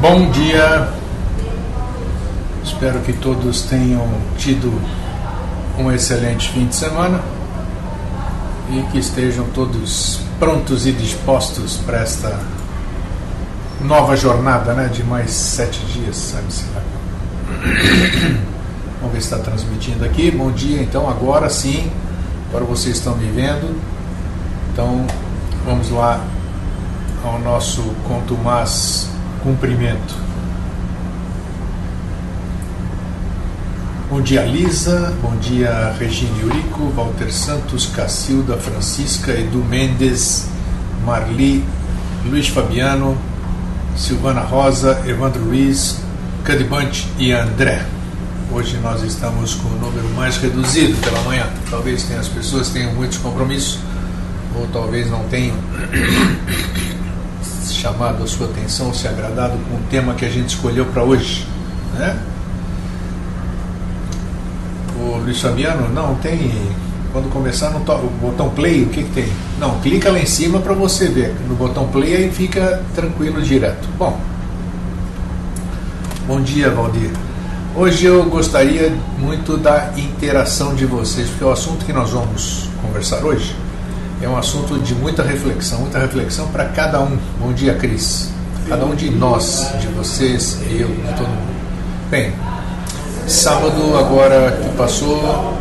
Bom dia, espero que todos tenham tido um excelente fim de semana e que estejam todos prontos e dispostos para esta nova jornada, né, de mais 7 dias, sabe-se lá. Vamos ver se está transmitindo aqui. Bom dia, então, agora sim, agora vocês estão me vendo, então vamos lá ao nosso contumaz cumprimento. Bom dia, Lisa, bom dia, Regina Eurico, Walter Santos, Cacilda, Francisca, Edu Mendes, Marli, Luiz Fabiano, Silvana Rosa, Evandro Luiz, Cadibante e André. Hoje nós estamos com o número mais reduzido pela manhã. Talvez as pessoas tenham muitos compromissos, ou talvez não tenham chamado a sua atenção, se agradado com o tema que a gente escolheu para hoje, né? O Luiz Fabiano, não tem, quando começar no o botão play, o que tem? Não, clica lá em cima para você ver, no botão play aí fica tranquilo direto. Bom dia, Valdir. Hoje eu gostaria muito da interação de vocês, porque o assunto que nós vamos conversar hoje é um assunto de muita reflexão para cada um. Bom dia, Cris. Cada um de nós, de vocês, eu, de todo mundo. Bem, sábado agora que passou,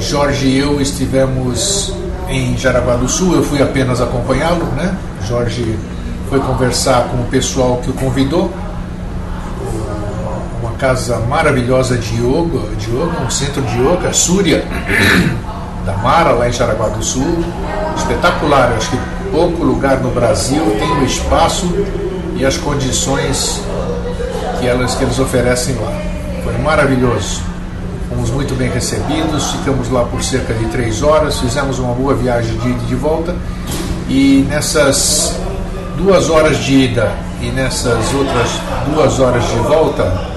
Jorge e eu estivemos em Jaraguá do Sul. Eu fui apenas acompanhá-lo, né? Jorge foi conversar com o pessoal que o convidou. Uma casa maravilhosa de yoga, um centro de yoga, Surya da Mara, lá em Jaraguá do Sul, espetacular. Eu acho que pouco lugar no Brasil tem o espaço e as condições que eles oferecem lá. Foi maravilhoso, fomos muito bem recebidos, ficamos lá por cerca de 3 horas, fizemos uma boa viagem de ida e de volta, e nessas 2 horas de ida e nessas outras 2 horas de volta,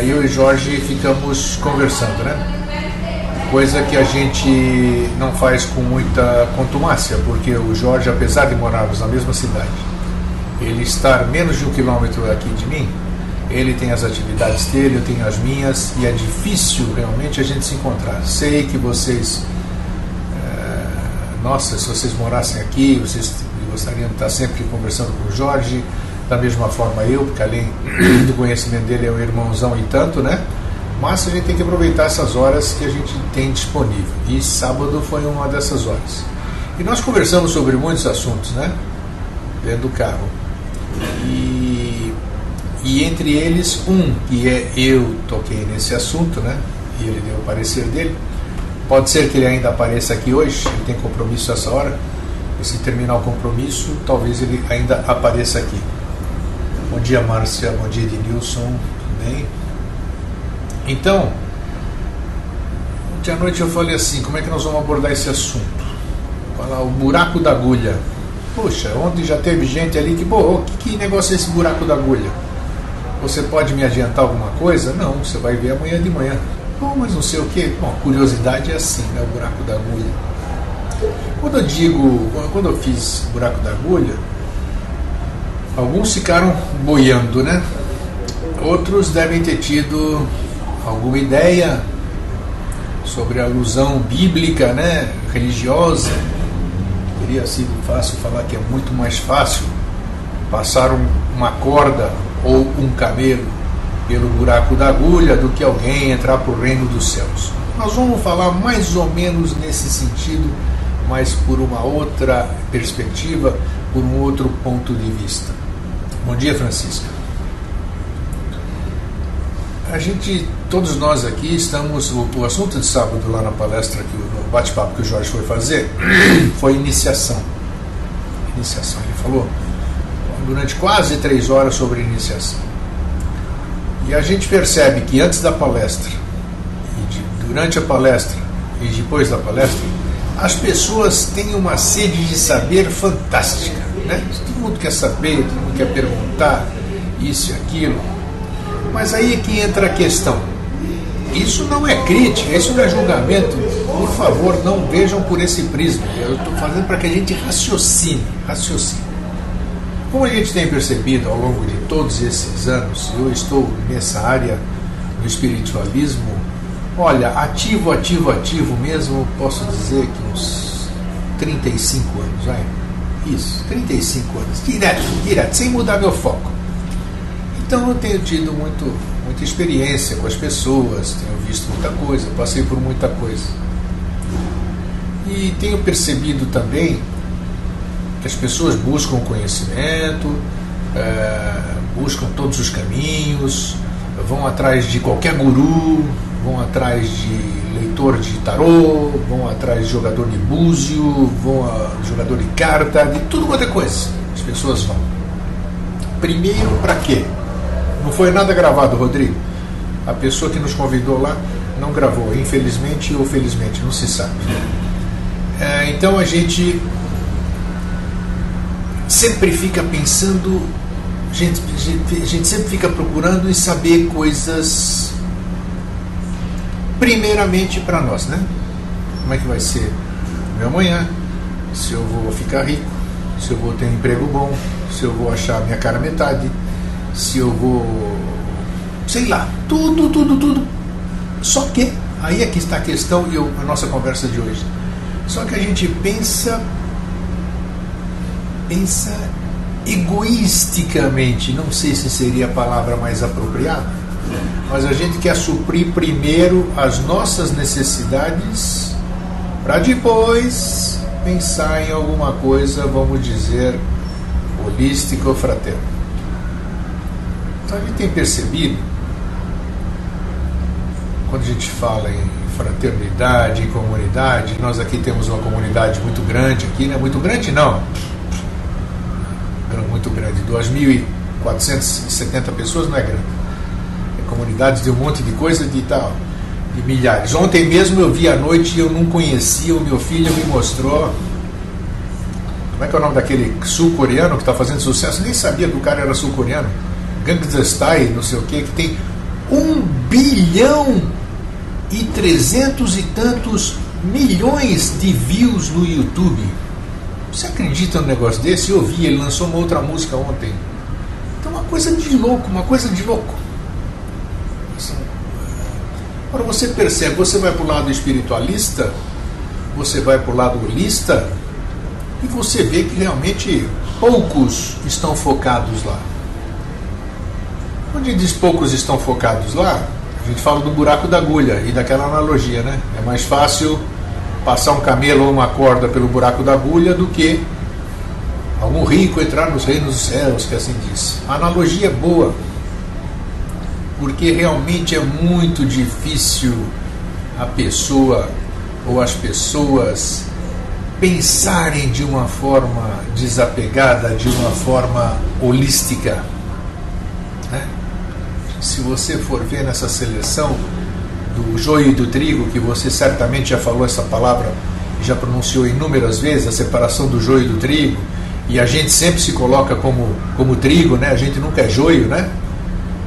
eu e Jorge ficamos conversando, né? Coisa que a gente não faz com muita contumácia, porque o Jorge, apesar de morarmos na mesma cidade, ele estar menos de 1 quilômetro aqui de mim, ele tem as atividades dele, eu tenho as minhas, e é difícil realmente a gente se encontrar. Sei que vocês, nossa, se vocês morassem aqui, vocês gostariam de estar sempre conversando com o Jorge, da mesma forma eu, porque além do conhecimento dele é um irmãozão e tanto, né? Mas a gente tem que aproveitar essas horas que a gente tem disponível. E sábado foi uma dessas horas. E nós conversamos sobre muitos assuntos, né? Dentro do carro. E entre eles, que eu toquei nesse assunto, né? E ele deu o parecer dele. Pode ser que ele ainda apareça aqui hoje, ele tem compromisso essa hora. E se terminar o compromisso, talvez ele ainda apareça aqui. Bom dia, Márcia. Bom dia, Ednilson. Tudo bem? Então, ontem à noite eu falei assim, como é que nós vamos abordar esse assunto? Falar o buraco da agulha. Poxa, ontem já teve gente ali que negócio é esse buraco da agulha? Você pode me adiantar alguma coisa? Não, você vai ver amanhã de manhã. Mas não sei o que. Bom, curiosidade é assim, né, o buraco da agulha. Quando eu fiz o buraco da agulha, alguns ficaram boiando, né? Outros devem ter tido alguma ideia sobre a alusão bíblica, né, religiosa. Teria sido fácil falar que é muito mais fácil passar uma corda ou um camelo pelo buraco da agulha do que alguém entrar para o reino dos céus. Nós vamos falar mais ou menos nesse sentido, mas por uma outra perspectiva, por um outro ponto de vista. Bom dia, Francisca. Todos nós aqui estamos, o assunto de sábado lá na palestra, no bate-papo que o Jorge foi fazer, foi iniciação. Ele falou durante quase 3 horas sobre iniciação. E a gente percebe que antes da palestra, durante a palestra e depois da palestra, as pessoas têm uma sede de saber fantástica, né? Todo mundo quer saber, todo mundo quer perguntar isso e aquilo. Mas aí é que entra a questão. Isso não é crítica, isso não é julgamento. Por favor, não vejam por esse prisma. Eu estou fazendo para que a gente raciocine. Como a gente tem percebido ao longo de todos esses anos, eu estou nessa área do espiritualismo, olha, ativo mesmo, posso dizer que uns 35 anos, vai. Isso, 35 anos, direto, sem mudar meu foco. Então eu tenho tido muita experiência com as pessoas, tenho visto muita coisa, passei por muita coisa. E tenho percebido também que as pessoas buscam conhecimento, buscam todos os caminhos, vão atrás de qualquer guru, vão atrás de leitor de tarô, vão atrás de jogador de búzio, vão a jogador de carta, de tudo quanto é coisa. As pessoas vão. Primeiro, para quê? Não foi nada gravado, Rodrigo. A pessoa que nos convidou lá não gravou, infelizmente ou felizmente, não se sabe. Então a gente sempre fica pensando, a gente sempre fica procurando em saber coisas primeiramente para nós, né? Como é que vai ser o meu amanhã, se eu vou ficar rico, se eu vou ter um emprego bom, se eu vou achar a minha cara metade, se eu vou, sei lá, tudo. Só que, aí é que está a questão e a nossa conversa de hoje. Só que a gente pensa egoisticamente, não sei se seria a palavra mais apropriada, mas a gente quer suprir primeiro as nossas necessidades para depois pensar em alguma coisa, vamos dizer, holística ou fraterna. Então a gente tem percebido, quando a gente fala em fraternidade, em comunidade, nós aqui temos uma comunidade muito grande aqui, né? Muito grande não, muito grande, 2.470 pessoas não é grande, é comunidades de um monte de coisa de tal, de milhares. Ontem mesmo eu vi à noite e eu não conhecia, o meu filho me mostrou, como é que é o nome daquele sul-coreano que está fazendo sucesso, nem sabia que o cara era sul-coreano, Gangnam Style, não sei o que tem 1 bilhão e 300 e tantos milhões de views no YouTube. Você acredita num negócio desse? Eu vi, ele lançou uma outra música ontem. Então uma coisa de louco. Assim, agora você percebe, você vai para o lado espiritualista, você vai para o lado holista, e você vê que realmente poucos estão focados lá. Quando a gente diz poucos estão focados lá, a gente fala do buraco da agulha e daquela analogia, né? É mais fácil passar um camelo ou uma corda pelo buraco da agulha do que algum rico entrar nos reinos dos céus, que assim diz. A analogia é boa, porque realmente é muito difícil a pessoa ou as pessoas pensarem de uma forma desapegada, de uma forma holística, né? Se você for ver nessa seleção do joio e do trigo, que você certamente já falou essa palavra, já pronunciou inúmeras vezes, a separação do joio e do trigo, e a gente sempre se coloca como trigo, né? A gente nunca é joio, né?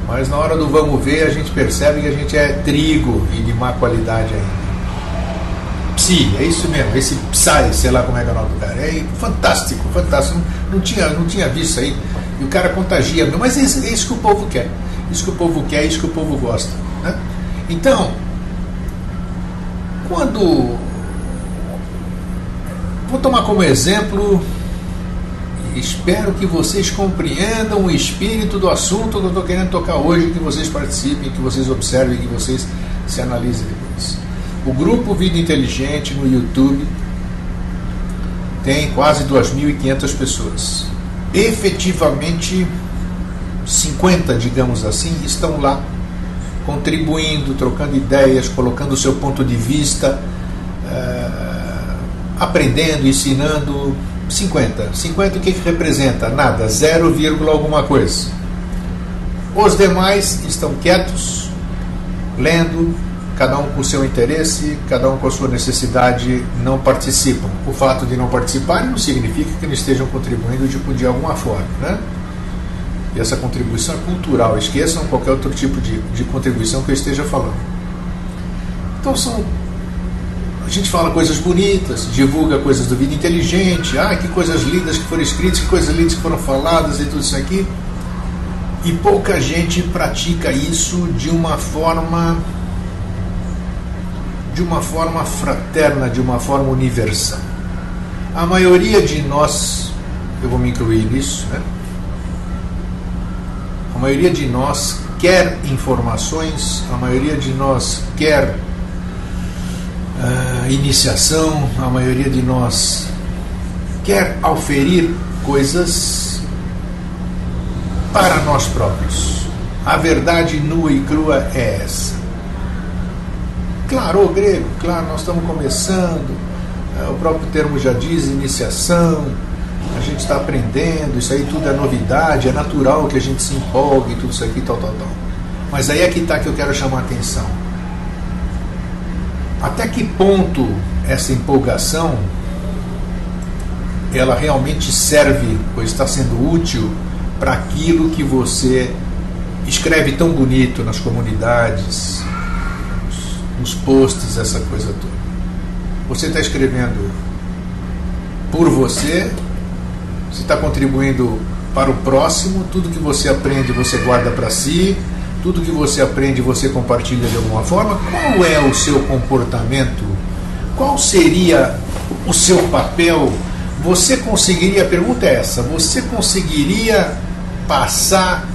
Mas na hora do vamos ver, a gente percebe que a gente é trigo e de má qualidade ainda. Psi, é isso mesmo, esse Psy, sei lá como é que é o nome do cara, é fantástico, não tinha visto isso aí, e o cara contagia, mas é isso que o povo quer. Isso que o povo quer, isso que o povo gosta, né? Então, vou tomar como exemplo, e espero que vocês compreendam o espírito do assunto que eu estou querendo tocar hoje, que vocês participem, que vocês observem, que vocês se analisem depois. O grupo Vida Inteligente no YouTube tem quase 2.500 pessoas. Efetivamente 50, digamos assim, estão lá contribuindo, trocando ideias, colocando o seu ponto de vista, aprendendo, ensinando. 50 o que representa? Nada, 0, alguma coisa. Os demais estão quietos, lendo, cada um com o seu interesse, cada um com a sua necessidade, não participam. O fato de não participarem não significa que não estejam contribuindo de alguma forma, né? E essa contribuição é cultural, esqueçam qualquer outro tipo de contribuição que eu esteja falando. Então A gente fala coisas bonitas, divulga coisas do Vida Inteligente, que coisas lindas que foram escritas, que coisas lindas que foram faladas e tudo isso aqui. E pouca gente pratica isso de uma forma fraterna, de uma forma universal. A maioria de nós, eu vou me incluir nisso, né? A maioria de nós quer informações, a maioria de nós quer iniciação, a maioria de nós quer auferir coisas para nós próprios. A verdade nua e crua é essa. Claro, grego, claro, nós estamos começando, o próprio termo já diz iniciação, a gente está aprendendo, isso aí tudo é novidade, é natural que a gente se empolgue, tudo isso aqui, tal. Mas aí é que está que eu quero chamar a atenção. Até que ponto essa empolgação ela realmente serve ou está sendo útil para aquilo que você escreve tão bonito nas comunidades, nos posts, essa coisa toda. Você está escrevendo por você está contribuindo para o próximo, tudo que você aprende você guarda para si, tudo que você aprende você compartilha de alguma forma. Qual é o seu comportamento? Qual seria o seu papel? Você conseguiria, a pergunta é essa, você conseguiria passar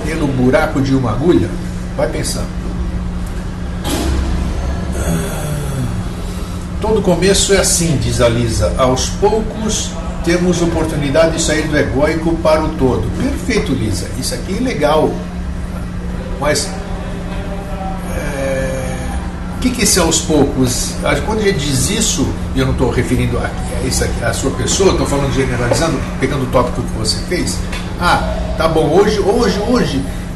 pelo buraco de uma agulha? Vai pensar. Todo começo é assim, diz a Lisa, aos poucos temos oportunidade de sair do egóico para o todo. Perfeito, Lisa, isso aqui é legal. Mas o que é esse aos poucos? Quando a gente diz isso, e eu não estou referindo a sua pessoa, estou falando generalizando, pegando o tópico que você fez. Tá bom, hoje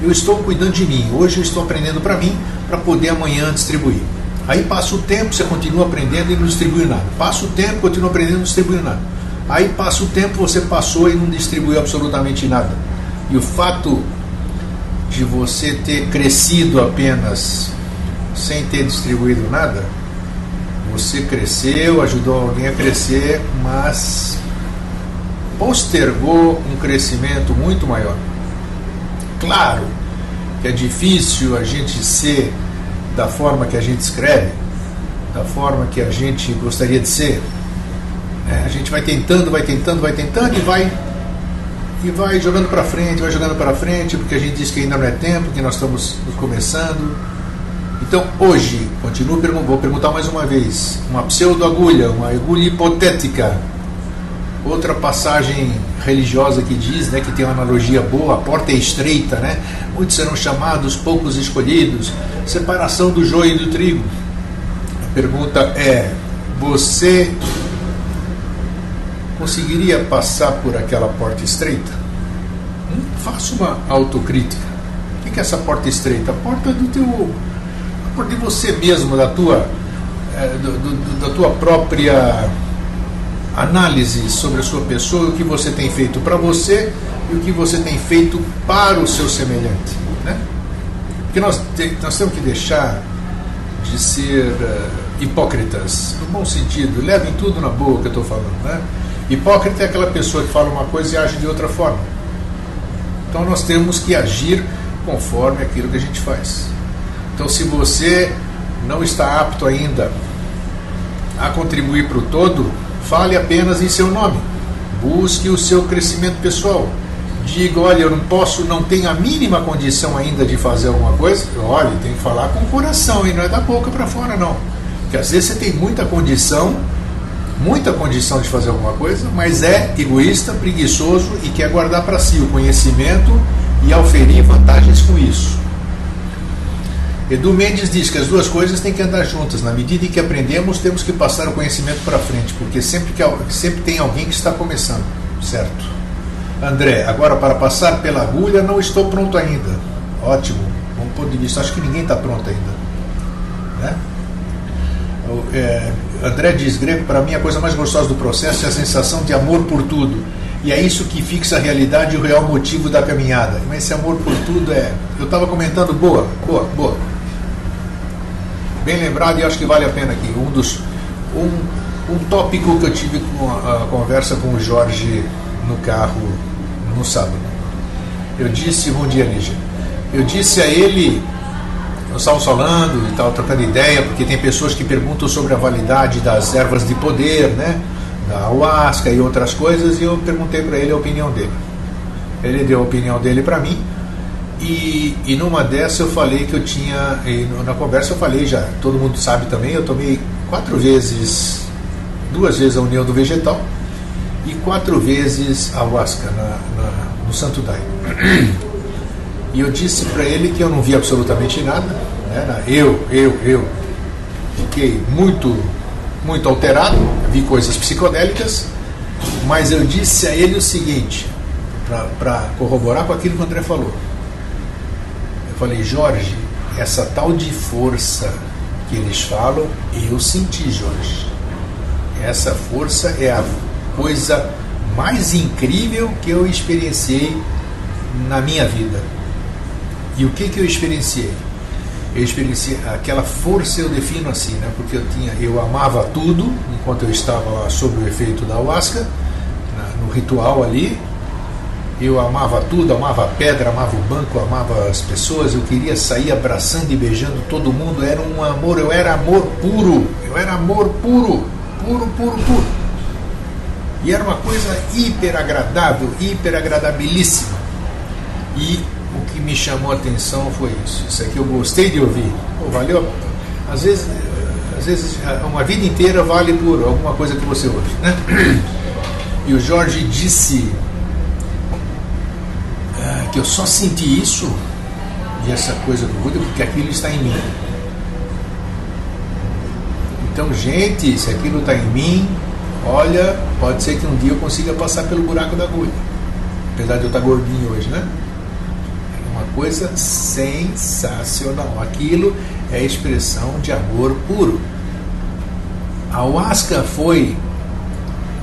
eu estou cuidando de mim, hoje eu estou aprendendo para mim, para poder amanhã distribuir. Aí passa o tempo, você continua aprendendo e não distribui nada. Passa o tempo, continua aprendendo e não distribui nada. Aí passa o tempo, você passou e não distribuiu absolutamente nada. E o fato de você ter crescido apenas sem ter distribuído nada, você cresceu, ajudou alguém a crescer, mas postergou um crescimento muito maior. Claro que é difícil a gente ser da forma que a gente escreve, da forma que a gente gostaria de ser. A gente vai tentando e vai jogando para frente, porque a gente diz que ainda não é tempo, que nós estamos começando. Então hoje, vou perguntar mais uma vez, uma pseudo-agulha, uma agulha hipotética, outra passagem religiosa que diz, que tem uma analogia boa, a porta é estreita, muitos serão chamados, poucos escolhidos, separação do joio e do trigo. A pergunta é, você conseguiria passar por aquela porta estreita? Faça uma autocrítica. O que é essa porta estreita? A porta a porta de você mesmo, da tua própria análise sobre a sua pessoa, o que você tem feito para você e o que você tem feito para o seu semelhante, Porque nós temos que deixar de ser hipócritas, no bom sentido, levem tudo na boa que eu estou falando, Hipócrita é aquela pessoa que fala uma coisa e age de outra forma. Então nós temos que agir conforme aquilo que a gente faz. Então, se você não está apto ainda a contribuir para o todo, fale apenas em seu nome. Busque o seu crescimento pessoal. Diga, olha, eu não tenho a mínima condição ainda de fazer alguma coisa. Olha, tem que falar com o coração, e não é da boca para fora, não. Porque às vezes você tem muita condição de fazer alguma coisa, mas é egoísta, preguiçoso e quer guardar para si o conhecimento e auferir vantagens com isso. Edu Mendes diz que as duas coisas têm que andar juntas. Na medida em que aprendemos, temos que passar o conhecimento para frente, porque sempre tem alguém que está começando, certo? André, agora para passar pela agulha não estou pronto ainda. Ótimo, bom ponto de vista, acho que ninguém está pronto ainda, André diz, grego, para mim a coisa mais gostosa do processo é a sensação de amor por tudo, e é isso que fixa a realidade e o real motivo da caminhada. Mas esse amor por tudo eu estava comentando, boa, bem lembrado, e acho que vale a pena aqui, um tópico que eu tive com a conversa com o Jorge no carro no sábado. Eu disse, bom dia, Lígia. Eu disse a ele, nós estávamos falando e tal, trocando ideia, porque tem pessoas que perguntam sobre a validade das ervas de poder, né? Da ayahuasca e outras coisas, e eu perguntei para ele a opinião dele. Ele deu a opinião dele para mim, e numa dessa eu falei que eu tinha, na conversa eu falei já, todo mundo sabe também, eu tomei 4 vezes, 2 vezes a união do vegetal e 4 vezes a ayahuasca no Santo Daime. E eu disse para ele que eu não vi absolutamente nada, né? Eu fiquei muito alterado, vi coisas psicodélicas, mas eu disse a ele o seguinte, para corroborar com aquilo que o André falou. Eu falei, Jorge, essa tal de força que eles falam, eu senti, Jorge. Essa força é a coisa mais incrível que eu experienciei na minha vida. E o que eu experienciei? Eu experienciei aquela força, eu defino assim, né? Porque eu amava tudo enquanto eu estava lá sob o efeito da ayahuasca, no ritual ali. Eu amava tudo, amava a pedra, amava o banco, amava as pessoas. Eu queria sair abraçando e beijando todo mundo. Era um amor, eu era amor puro. Eu era amor puro, puro, puro, puro. E era uma coisa hiper agradável, hiper agradabilíssima. E o que me chamou a atenção foi isso. Isso aqui eu gostei de ouvir. Pô, valeu. Às vezes uma vida inteira vale por alguma coisa que você ouve, né? E o Jorge disse que eu só senti isso e essa coisa do Buda porque aquilo está em mim. Então, gente, se aquilo está em mim, olha, pode ser que um dia eu consiga passar pelo buraco da agulha. Apesar de eu estar gordinho hoje, né? É uma coisa sensacional. Aquilo é expressão de amor puro. A ayahuasca foi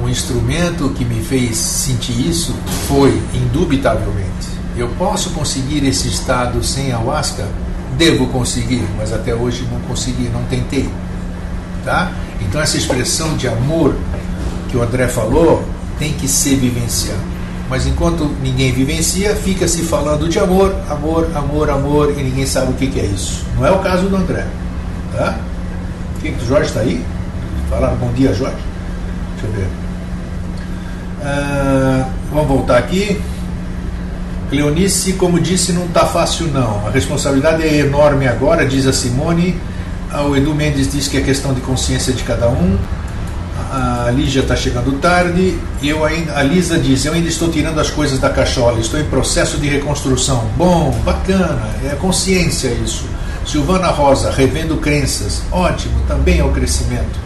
um instrumento que me fez sentir isso? Foi, indubitavelmente. Eu posso conseguir esse estado sem ayahuasca? Devo conseguir, mas até hoje não consegui, não tentei. Tá? Então essa expressão de amor que o André falou tem que ser vivenciado. Mas enquanto ninguém vivencia, fica se falando de amor, amor, amor, amor, e ninguém sabe o que é isso. Não é o caso do André. Tá? O Jorge está aí? Falaram bom dia, Jorge? Deixa eu ver. Vamos voltar aqui. Cleonice, como disse, não está fácil não. A responsabilidade é enorme agora, diz a Simone. O Edu Mendes diz que é questão de consciência de cada um. A Lígia está chegando tarde. A Lisa diz, eu ainda estou tirando as coisas da cachola, estou em processo de reconstrução. Bom, bacana, é consciência isso. Silvana Rosa, revendo crenças, ótimo, também é o crescimento.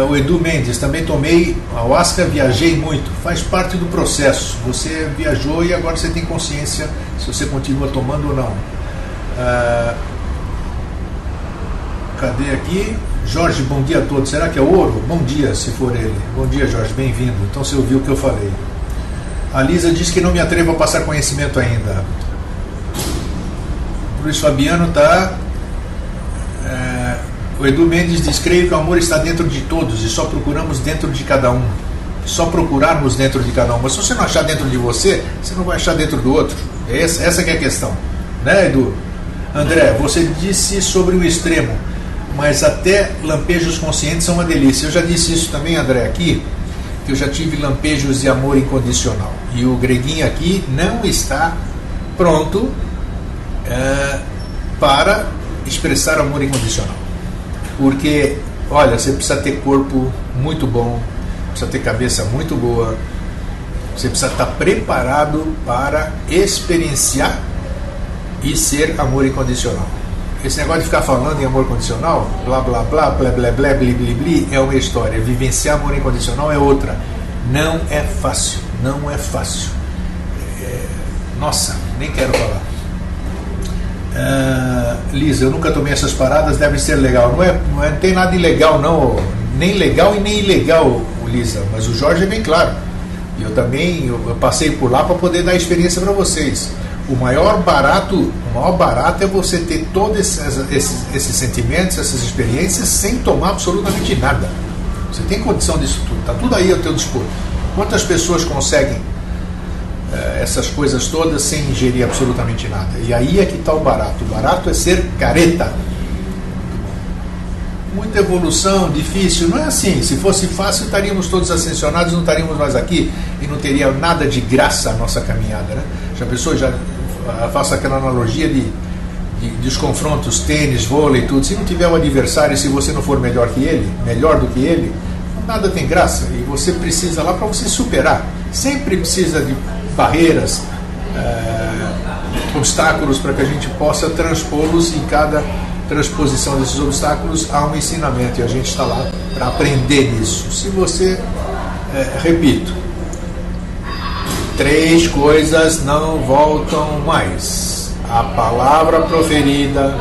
O Edu Mendes, também tomei ayahuasca, viajei muito, faz parte do processo. Você viajou e agora você tem consciência se você continua tomando ou não. Cadê aqui? Jorge, bom dia a todos. Será que é ouro? Bom dia, se for ele. Bom dia, Jorge, bem-vindo. Então você ouviu o que eu falei. A Lisa diz que não me atrevo a passar conhecimento ainda. O Luiz Fabiano está... O Edu Mendes diz, creio que o amor está dentro de todos e só procuramos dentro de cada um. Só procurarmos dentro de cada um. Mas se você não achar dentro de você, você não vai achar dentro do outro. Essa que é a questão. Né, Edu? André, você disse sobre o extremo, mas até lampejos conscientes são uma delícia. Eu já disse isso também, André, aqui, que eu já tive lampejos de amor incondicional. E o Greguinho aqui não está pronto para expressar amor incondicional. Porque, olha, você precisa ter corpo muito bom, precisa ter cabeça muito boa, você precisa estar preparado para experienciar e ser amor incondicional. Esse negócio de ficar falando em amor condicional, blá blá blá, blá blá blá, bli bli bli, é uma história. Vivenciar amor incondicional é outra. Não é fácil, não é fácil. Nossa, nem quero falar. Lisa, eu nunca tomei essas paradas, deve ser legal. Não tem nada ilegal não, nem legal e nem ilegal, Lisa, mas o Jorge é bem claro. E eu também eu passei por lá para poder dar experiência para vocês. O maior barato é você ter todos esses sentimentos, essas experiências, sem tomar absolutamente nada. Você tem condição disso tudo, está tudo aí ao teu dispor. Quantas pessoas conseguem essas coisas todas sem ingerir absolutamente nada? E aí é que está o barato. O barato é ser careta. Muita evolução, difícil, não é assim. Se fosse fácil, estaríamos todos ascensionados, não estaríamos mais aqui e não teria nada de graça a nossa caminhada, né? Já pensou, já faço aquela analogia dos confrontos, tênis, vôlei, tudo. Se não tiver um adversário, se você não for melhor do que ele, nada tem graça. E você precisa lá para você superar. Sempre precisa de barreiras, obstáculos para que a gente possa transpô-los. Em cada transposição desses obstáculos há um ensinamento e a gente está lá para aprender nisso. Se você, repito, 3 coisas não voltam mais: a palavra proferida,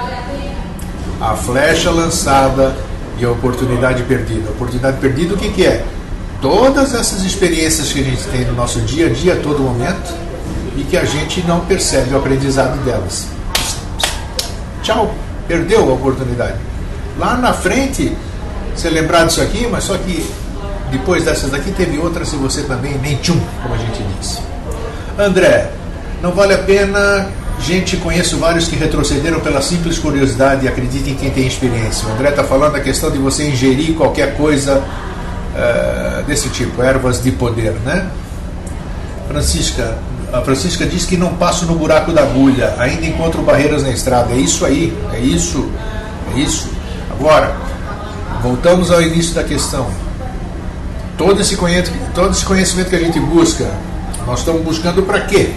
a flecha lançada e a oportunidade perdida. A oportunidade perdida, o que é? Todas essas experiências que a gente tem no nosso dia a dia, a todo momento, e que a gente não percebe o aprendizado delas. Tchau, perdeu a oportunidade. Lá na frente, você lembrar disso aqui, mas só que depois dessas daqui teve outras e você também nem tchum, como a gente diz. André, não vale a pena. Gente, conheço vários que retrocederam pela simples curiosidade e acreditem em quem tem experiência. O André está falando da questão de você ingerir qualquer coisa desse tipo, ervas de poder, né? A Francisca diz que não passo no buraco da agulha, ainda encontro barreiras na estrada. É isso aí, é isso. Agora, voltamos ao início da questão. Todo esse conhecimento que a gente busca, nós estamos buscando para quê?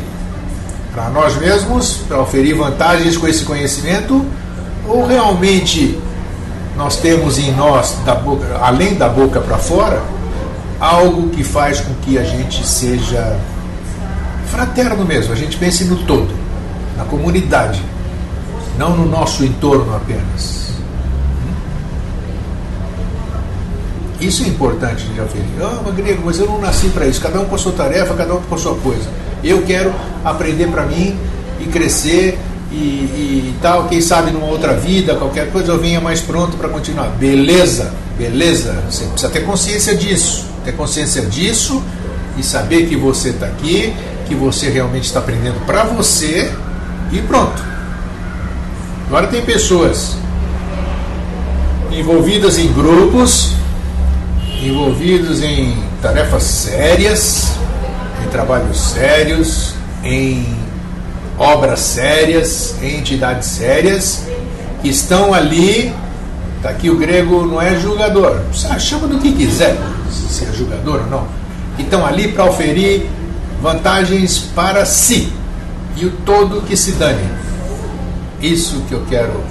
Para nós mesmos, para oferir vantagens com esse conhecimento, ou realmente nós temos em nós, além da boca para fora, algo que faz com que a gente seja fraterno mesmo, a gente pense no todo, na comunidade, não no nosso entorno apenas. Isso é importante de oferir. Grego, mas eu não nasci para isso, cada um com a sua tarefa, cada um com a sua coisa. Eu quero aprender para mim e crescer e tal, quem sabe numa outra vida, qualquer coisa eu venha mais pronto para continuar. Beleza, você precisa ter consciência disso e saber que você está aqui, que você realmente está aprendendo para você e pronto. Agora tem pessoas envolvidas em grupos, envolvidos em tarefas sérias, em trabalhos sérios, em obras sérias, em entidades sérias, que estão ali. Está aqui o grego, não é julgador, chama do que quiser, se é julgador ou não, que estão ali para oferir vantagens para si e o todo que se dane. Isso que eu quero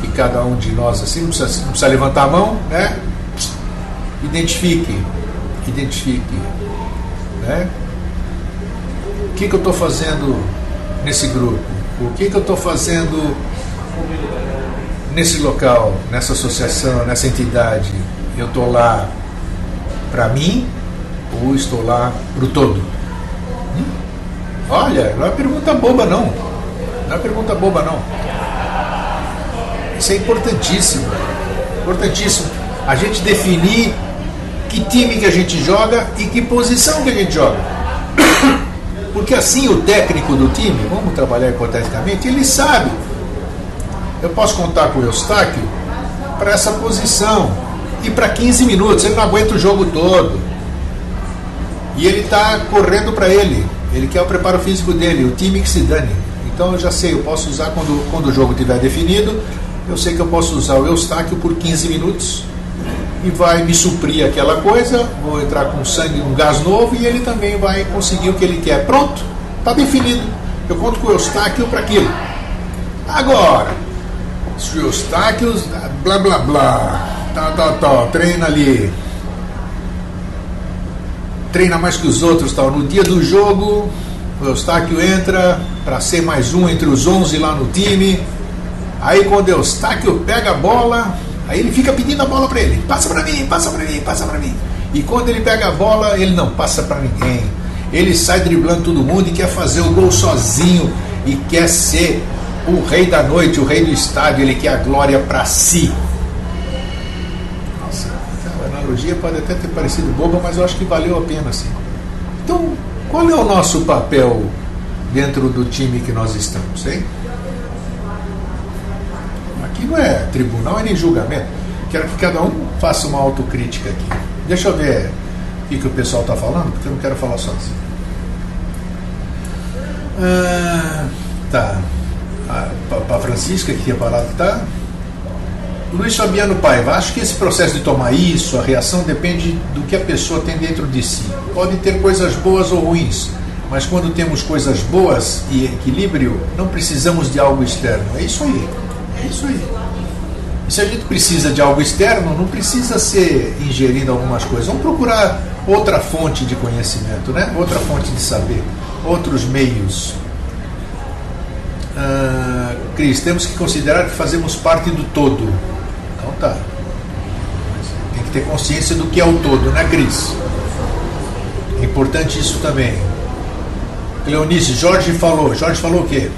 que cada um de nós, assim, não precisa levantar a mão, né? Identifique, né? O que eu estou fazendo nesse grupo? O que eu estou fazendo nesse local, nessa associação, nessa entidade? Eu estou lá para mim ou estou lá para o todo? Olha, não é pergunta boba não. Isso é importantíssimo. A gente definir que time que a gente joga e que posição que a gente joga. Porque assim o técnico do time, vamos trabalhar hipoteticamente, ele sabe. Eu posso contar com o Eustáquio para essa posição e para 15 minutos, ele não aguenta o jogo todo. E ele está correndo para ele quer o preparo físico dele, o time que se dane. Então eu já sei, eu posso usar quando o jogo estiver definido, eu sei que eu posso usar o Eustáquio por 15 minutos e vai me suprir aquela coisa, vou entrar com sangue, um gás novo e ele também vai conseguir o que ele quer. Pronto, está definido. Eu conto com o Eustáquio para aquilo. Agora, se o Eustáquio, blá blá blá, treina ali, treina mais que os outros, tal. No dia do jogo, o Eustáquio entra para ser mais um entre os 11 lá no time. Aí quando o Eustáquio pega a bola, aí ele fica pedindo a bola para ele, passa para mim. E quando ele pega a bola, ele não passa para ninguém. Ele sai driblando todo mundo e quer fazer o gol sozinho. e quer ser o rei da noite, o rei do estádio, ele quer a glória para si. Nossa, a analogia pode até ter parecido boba, mas eu acho que valeu a pena, sim. Então, qual é o nosso papel dentro do time que nós estamos, hein? Aqui não é tribunal e nem julgamento. Quero que cada um faça uma autocrítica aqui. Deixa eu ver o que o pessoal está falando, porque eu não quero falar sozinho. Tá. Para Francisca, que a palavra está. Luiz Fabiano Paiva, acho que esse processo de tomar isso, a reação depende do que a pessoa tem dentro de si. Pode ter coisas boas ou ruins, mas quando temos coisas boas e equilíbrio, não precisamos de algo externo. É isso aí. É isso aí. E se a gente precisa de algo externo, não precisa ser ingerindo algumas coisas. Vamos procurar outra fonte de conhecimento, né? Outra fonte de saber, outros meios. Cris, temos que considerar que fazemos parte do todo. Então tá. Tem que ter consciência do que é o todo, né, Cris? É importante isso também. Cleonice, Jorge falou o quê?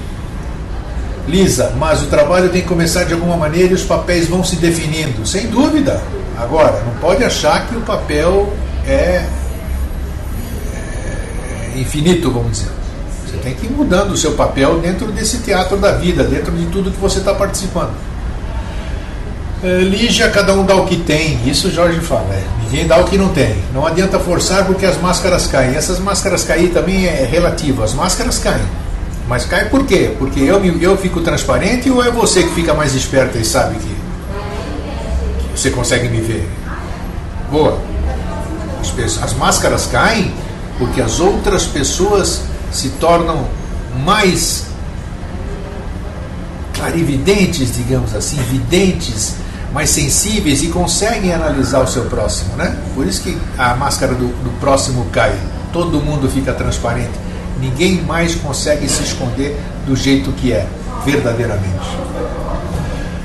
Lisa, mas o trabalho tem que começar de alguma maneira e os papéis vão se definindo, sem dúvida. Agora, não pode achar que o papel é infinito, vamos dizer. Você tem que ir mudando o seu papel dentro desse teatro da vida, dentro de tudo que você está participando. Lígia, cada um dá o que tem. Isso o Jorge fala. Ninguém dá o que não tem. Não adianta forçar porque as máscaras caem. Essas máscaras cair também é relativo. As máscaras caem. Mas cai por quê? Porque eu fico transparente ou é você que fica mais esperta e sabe que você consegue me ver? Boa. As máscaras caem porque as outras pessoas se tornam mais clarividentes, digamos assim, videntes, mais sensíveis e conseguem analisar o seu próximo, né? Por isso que a máscara do próximo cai. Todo mundo fica transparente. Ninguém mais consegue se esconder do jeito que é, verdadeiramente.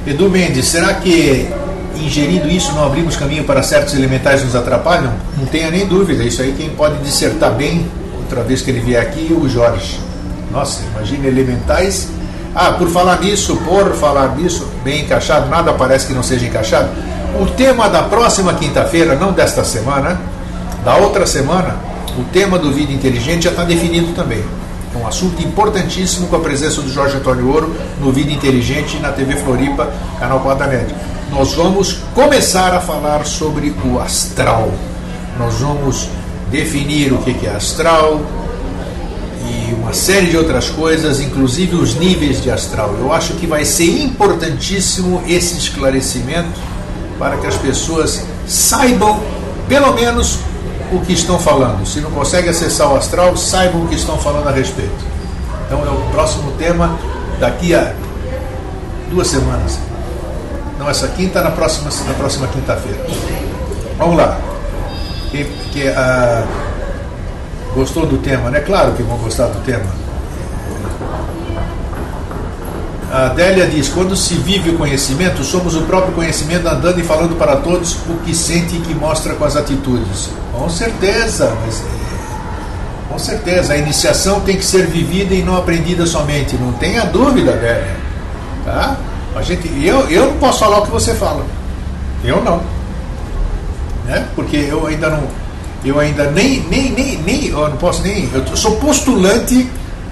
Edu Mendes, será que ingerindo isso não abrimos caminho para certos elementais nos atrapalham? Não tenha nem dúvida, isso aí quem pode dissertar bem, outra vez que ele vier aqui, o Jorge. Nossa, imagina elementais. Por falar nisso, bem encaixado, nada parece que não seja encaixado. O tema da próxima quinta-feira, não desta semana, da outra semana, o tema do Vida Inteligente já está definido também. É um assunto importantíssimo com a presença do Jorge Antônio Ouro no Vida Inteligente na TV Floripa, canal 4 da NET. Nós vamos começar a falar sobre o astral. Nós vamos definir o que é astral e uma série de outras coisas, inclusive os níveis de astral. Eu acho que vai ser importantíssimo esse esclarecimento para que as pessoas saibam, pelo menos, o que estão falando. Se não conseguem acessar o astral, saibam o que estão falando a respeito. Então é o próximo tema daqui a 2 semanas. Não essa quinta, na próxima quinta-feira. Vamos lá. Gostou do tema, né? Claro que vão gostar do tema. A Adélia diz, quando se vive o conhecimento, somos o próprio conhecimento andando e falando para todos o que sente e que mostra com as atitudes. Com certeza, com certeza, a iniciação tem que ser vivida e não aprendida somente, não tenha dúvida, Adélia. Tá? Eu não posso falar o que você fala. Eu não. Né? Porque eu ainda eu não posso nem, eu sou postulante,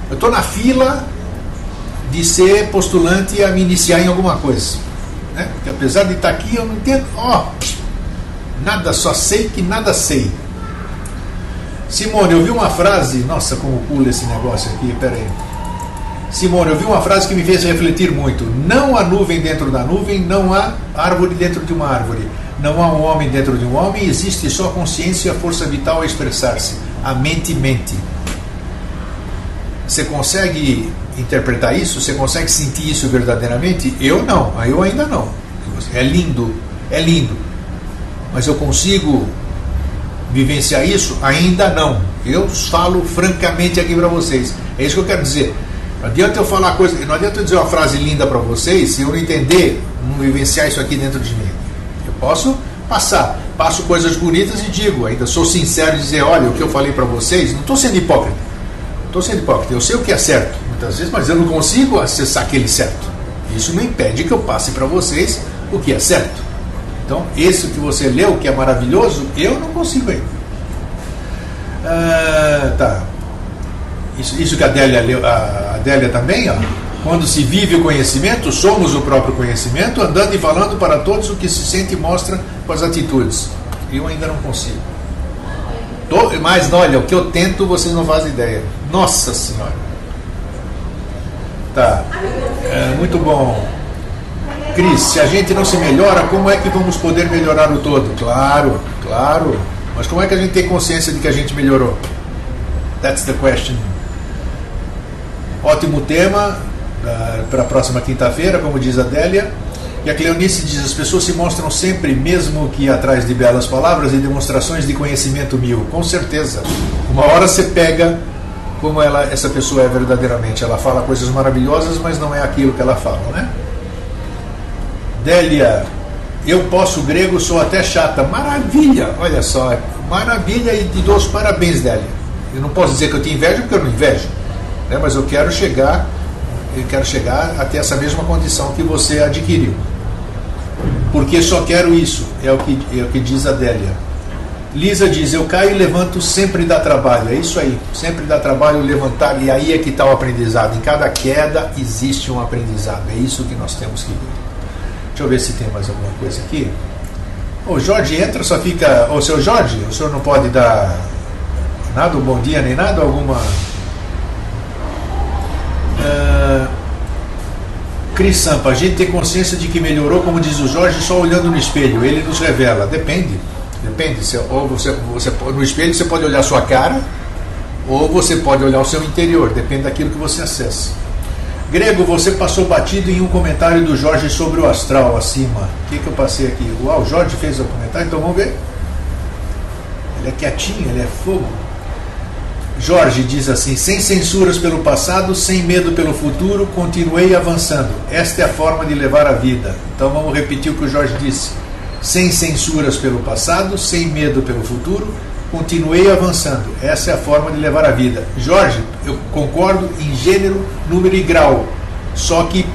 eu estou na fila de ser postulante a me iniciar em alguma coisa, né? Porque apesar de estar aqui eu não entendo, nada, só sei que nada sei. Simone, eu vi uma frase, nossa, como pula esse negócio aqui, peraí. Simone, eu vi uma frase que me fez refletir muito. Não há nuvem dentro da nuvem, não há árvore dentro de uma árvore, não há um homem dentro de um homem, existe só a consciência e a força vital a expressar-se. A mente mente. Você consegue interpretar isso? Você consegue sentir isso verdadeiramente? Eu não, eu ainda não. É lindo, mas eu consigo vivenciar isso? Ainda não. Eu falo francamente aqui para vocês. É isso que eu quero dizer. Não adianta eu falar coisa, não adianta eu dizer uma frase linda para vocês se eu não entender, não vivenciar isso aqui dentro de mim. Eu posso passo coisas bonitas e digo, ainda sou sincero em dizer, olha, o que eu falei para vocês, não estou sendo hipócrita. Eu sei o que é certo, muitas vezes, mas eu não consigo acessar aquele certo. Isso não impede que eu passe para vocês o que é certo. Então, esse que você leu, que é maravilhoso, eu não consigo ainda. Tá. Isso que a Adélia leu, a Adélia também, ó. Quando se vive o conhecimento, somos o próprio conhecimento, andando e falando para todos o que se sente e mostra com as atitudes. Eu ainda não consigo. Mas olha, o que eu tento, vocês não fazem ideia. Nossa Senhora. Tá. Muito bom. Cris, se a gente não se melhora, como é que vamos poder melhorar o todo? Claro, claro. Mas como é que a gente tem consciência de que a gente melhorou? That's the question. Ótimo tema para a próxima quinta-feira, como diz a Adélia. E a Cleonice diz: as pessoas se mostram sempre, mesmo que atrás de belas palavras e demonstrações de conhecimento mil. Com certeza. Uma hora você pega como essa pessoa é verdadeiramente. Ela fala coisas maravilhosas, mas não é aquilo que ela fala, né? Délia, eu posso grego, sou até chata. Maravilha, olha só, maravilha, e te dou os parabéns, Délia. Eu não posso dizer que eu te invejo, porque eu não invejo, né? Mas eu quero chegar até essa mesma condição que você adquiriu. Porque só quero isso, é o que diz a Délia. Lisa diz: eu caio e levanto, sempre dá trabalho. É isso aí, sempre dá trabalho levantar, e aí é que está o aprendizado. Em cada queda existe um aprendizado, é isso que nós temos que ver. Deixa eu ver se tem mais alguma coisa aqui. O Jorge entra, só fica... Ô, seu Jorge, o senhor não pode dar nada, um bom dia, nem nada, alguma... Cris Sampa, a gente tem consciência de que melhorou, como diz o Jorge, só olhando no espelho. Ele nos revela. Depende. Ou você, no espelho você pode olhar a sua cara, ou você pode olhar o seu interior. Depende daquilo que você acessa. Grego, você passou batido em um comentário do Jorge sobre o astral acima. O que eu passei aqui? Uau, o Jorge fez o comentário, então vamos ver. Ele é quietinho, ele é fogo. Jorge diz assim: sem censuras pelo passado, sem medo pelo futuro, continuei avançando. Esta é a forma de levar a vida. Então vamos repetir o que o Jorge disse. Sem censuras pelo passado, sem medo pelo futuro, continuei avançando. Essa é a forma de levar a vida. Jorge, eu concordo em gênero, número e grau. Só que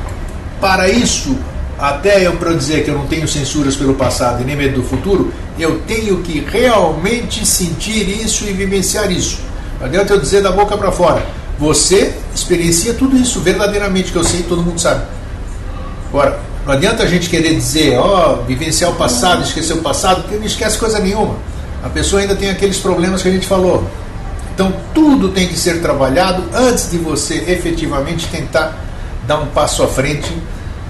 para isso, até eu para dizer que eu não tenho censuras pelo passado e nem medo do futuro, eu tenho que realmente sentir isso e vivenciar isso. Não adianta eu dizer da boca para fora. Você experiencia tudo isso verdadeiramente, que eu sei e todo mundo sabe. Agora, não adianta a gente querer dizer, vivenciar o passado, esquecer o passado, porque não esquece coisa nenhuma. A pessoa ainda tem aqueles problemas que a gente falou. Então tudo tem que ser trabalhado antes de você efetivamente tentar dar um passo à frente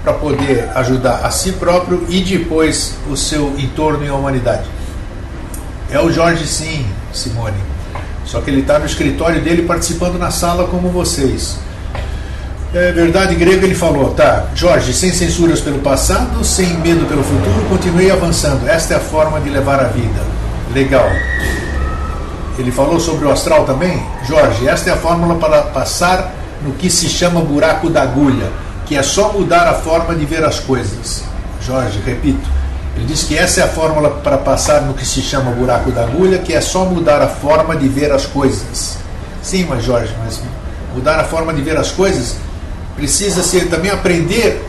para poder ajudar a si próprio e depois o seu entorno e a humanidade. É o Jorge, sim, Simone. Só que ele está no escritório dele participando na sala como vocês. É verdade, Grego, ele falou, tá, Jorge, sem censuras pelo passado, sem medo pelo futuro, continuei avançando. Esta é a forma de levar a vida. Legal. Ele falou sobre o astral também. Jorge, esta é a fórmula para passar no que se chama buraco da agulha, que é só mudar a forma de ver as coisas. Jorge, repito, ele disse que essa é a fórmula para passar no que se chama buraco da agulha, que é só mudar a forma de ver as coisas. Sim, mas Jorge, mas mudar a forma de ver as coisas precisa ser também aprender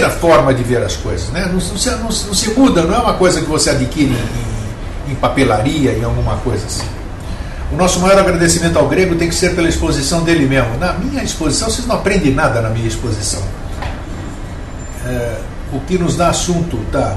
a forma de ver as coisas, né? Não se muda, não é uma coisa que você adquire em papelaria, em alguma coisa assim. O nosso maior agradecimento ao Grego tem que ser pela exposição dele mesmo. Na minha exposição, vocês não aprendem nada na minha exposição. O que nos dá assunto, tá?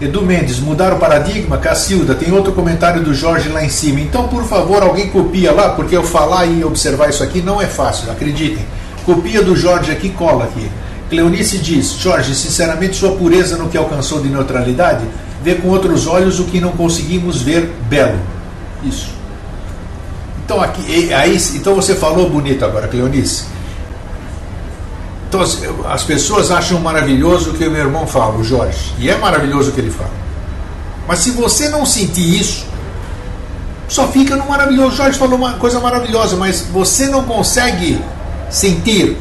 Edu Mendes, mudar o paradigma. Cacilda, tem outro comentário do Jorge lá em cima. Então, por favor, alguém copia lá, porque eu falar e observar isso aqui não é fácil, acreditem. Copia do Jorge aqui, cola aqui. Cleonice diz, Jorge, sinceramente sua pureza no que alcançou de neutralidade vê com outros olhos o que não conseguimos ver belo. Isso. Então, então você falou bonito agora, Cleonice. Então as pessoas acham maravilhoso o que o meu irmão fala, o Jorge, e é maravilhoso o que ele fala. Mas se você não sentir isso, só fica no maravilhoso. O Jorge falou uma coisa maravilhosa, mas você não consegue sentir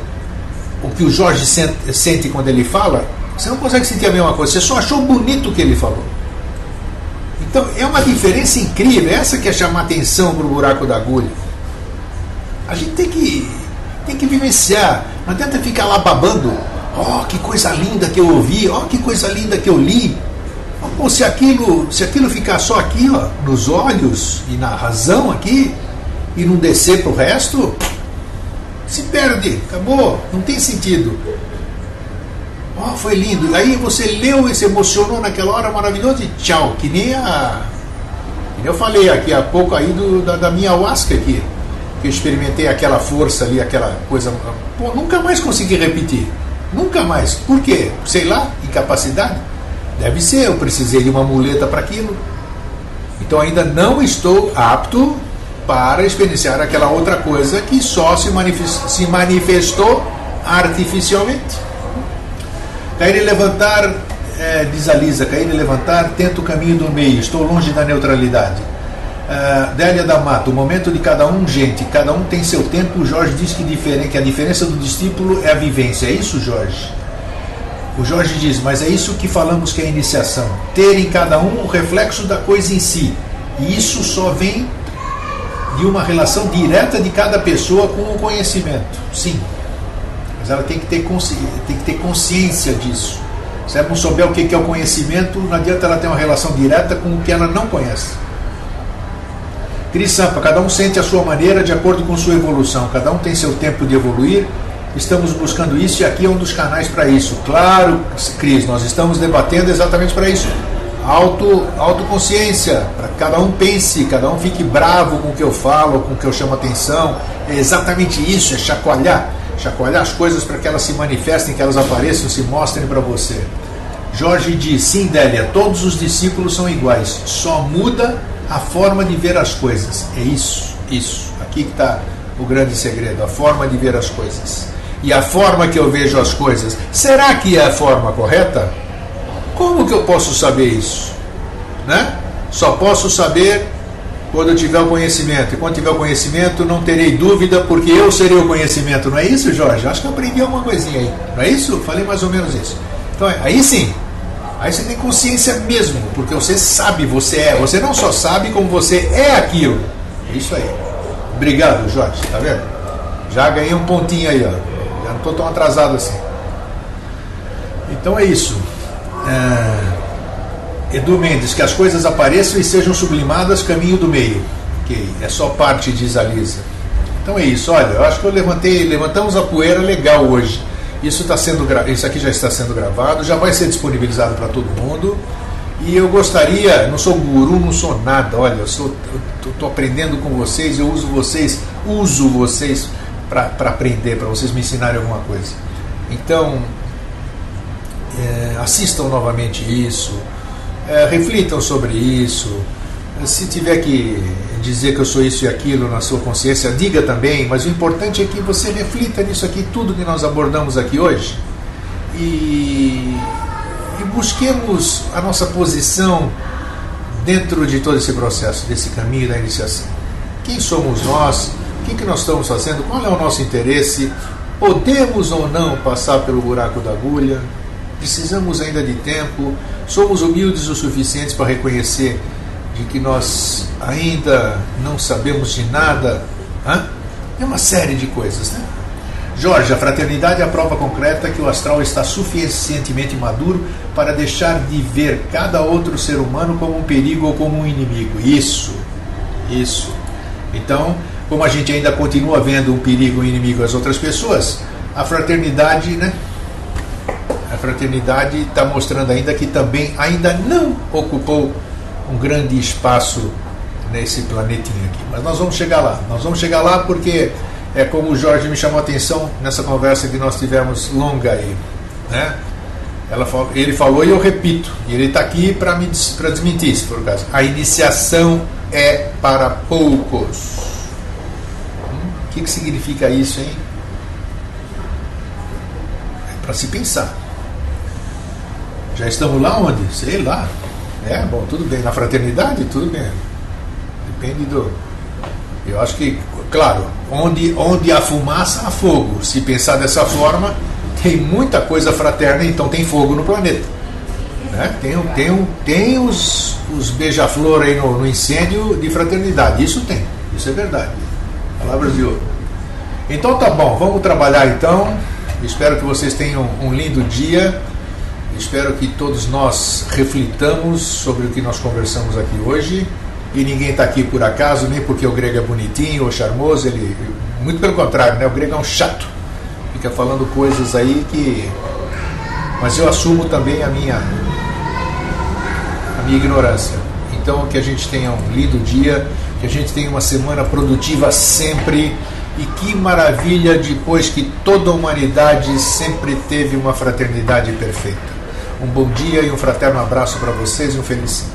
o que o Jorge sente quando ele fala, você não consegue sentir a mesma coisa, você só achou bonito o que ele falou. Então é uma diferença incrível, essa que é chamar atenção para o buraco da agulha. A gente tem que vivenciar. Não adianta ficar lá babando. Oh, que coisa linda que eu ouvi. Oh, que coisa linda que eu li. Pô, se aquilo ficar só aqui, ó, nos olhos e na razão aqui, e não descer pro resto, se perde, acabou, não tem sentido. Oh, foi lindo. Aí você leu e se emocionou naquela hora maravilhosa e tchau. Que nem eu falei aqui há pouco aí da minha ayahuasca aqui, que eu experimentei aquela força ali, aquela coisa. Pô, nunca mais consegui repetir. Nunca mais. Por quê? Sei lá, incapacidade? Deve ser, eu precisei de uma muleta para aquilo. Então ainda não estou apto para experienciar aquela outra coisa que só se manifestou artificialmente. Cair e levantar, diz a Lisa, cair e levantar, tento o caminho do meio, estou longe da neutralidade. Délia da Mata, o momento de cada um, gente, cada um tem seu tempo. O Jorge diz que a diferença do discípulo é a vivência. É isso, Jorge? O Jorge diz, mas é isso que falamos que é a iniciação. Ter em cada um o reflexo da coisa em si. E isso só vem de uma relação direta de cada pessoa com o conhecimento. Sim. Mas ela tem que ter consciência disso. Se ela não souber o que é o conhecimento, não adianta ela ter uma relação direta com o que ela não conhece. Cris Sampa, cada um sente a sua maneira de acordo com sua evolução. Cada um tem seu tempo de evoluir. Estamos buscando isso e aqui é um dos canais para isso. Claro, Cris, nós estamos debatendo exatamente para isso. Autoconsciência, para que cada um pense, cada um fique bravo com o que eu falo, com o que eu chamo atenção. É exatamente isso, é chacoalhar as coisas para que elas se manifestem, que elas apareçam, se mostrem para você. Jorge diz, sim, Délia, todos os discípulos são iguais, só muda a forma de ver as coisas. É isso. Aqui que está o grande segredo, a forma de ver as coisas. E a forma que eu vejo as coisas, será que é a forma correta? Como que eu posso saber isso? Né? Só posso saber quando eu tiver o conhecimento. E quando tiver o conhecimento, não terei dúvida, porque eu serei o conhecimento. Não é isso, Jorge? Acho que eu aprendi alguma coisinha aí. Não é isso? Falei mais ou menos isso. Então, aí sim. Aí você tem consciência mesmo, porque você sabe, você é. Você não só sabe, como você é aquilo. É isso aí. Obrigado, Jorge. Tá vendo? Já ganhei um pontinho aí, ó. Já não estou tão atrasado assim. Então é isso. Edu Mendes, que as coisas apareçam e sejam sublimadas, caminho do meio. Ok, é só parte, diz a Lisa. Então é isso, olha, eu acho que levantamos a poeira legal hoje. Isso aqui já está sendo gravado, já vai ser disponibilizado para todo mundo. E eu gostaria, não sou guru, não sou nada, olha, eu estou aprendendo com vocês, eu uso vocês para aprender, para vocês me ensinarem alguma coisa. Então, assistam novamente isso, reflitam sobre isso. Se tiver que dizer que eu sou isso e aquilo na sua consciência, diga também, mas o importante é que você reflita nisso aqui, tudo que nós abordamos aqui hoje, e busquemos a nossa posição dentro de todo esse processo, desse caminho da iniciação. Quem somos nós? O que nós estamos fazendo? Qual é o nosso interesse? Podemos ou não passar pelo buraco da agulha? Precisamos ainda de tempo? Somos humildes o suficiente para reconhecer de que nós ainda não sabemos de nada? É uma série de coisas, né? Jorge, a fraternidade é a prova concreta que o astral está suficientemente maduro para deixar de ver cada outro ser humano como um perigo ou como um inimigo. Isso. Então, como a gente ainda continua vendo um perigo ou um inimigo às outras pessoas, a fraternidade, né? A fraternidade está mostrando ainda que também ainda não ocupou um grande espaço nesse planetinho aqui. Mas nós vamos chegar lá porque é como o Jorge me chamou a atenção nessa conversa que nós tivemos longa aí, né? Ele falou e eu repito, e ele está aqui para desmentir, se for o caso. A iniciação é para poucos. O que significa isso, hein? É para se pensar. Já estamos lá onde? Sei lá. Bom, tudo bem. Na fraternidade, tudo bem. Depende do... Eu acho que, claro, onde há fumaça, há fogo. Se pensar dessa forma, tem muita coisa fraterna, então tem fogo no planeta. Né? Tem os beija-flor aí no incêndio de fraternidade. Isso tem. Isso é verdade. Palavras de ouro. Então tá bom, vamos trabalhar então. Espero que vocês tenham um lindo dia. Espero que todos nós reflitamos sobre o que nós conversamos aqui hoje. E ninguém está aqui por acaso, nem porque o Greg é bonitinho ou charmoso. Muito pelo contrário, né? O Greg é um chato. Fica falando coisas aí que... Mas eu assumo também a minha ignorância. Então que a gente tenha um lindo dia, que a gente tenha uma semana produtiva sempre. E que maravilha depois que toda a humanidade sempre teve uma fraternidade perfeita. Um bom dia e um fraterno abraço para vocês e um feliz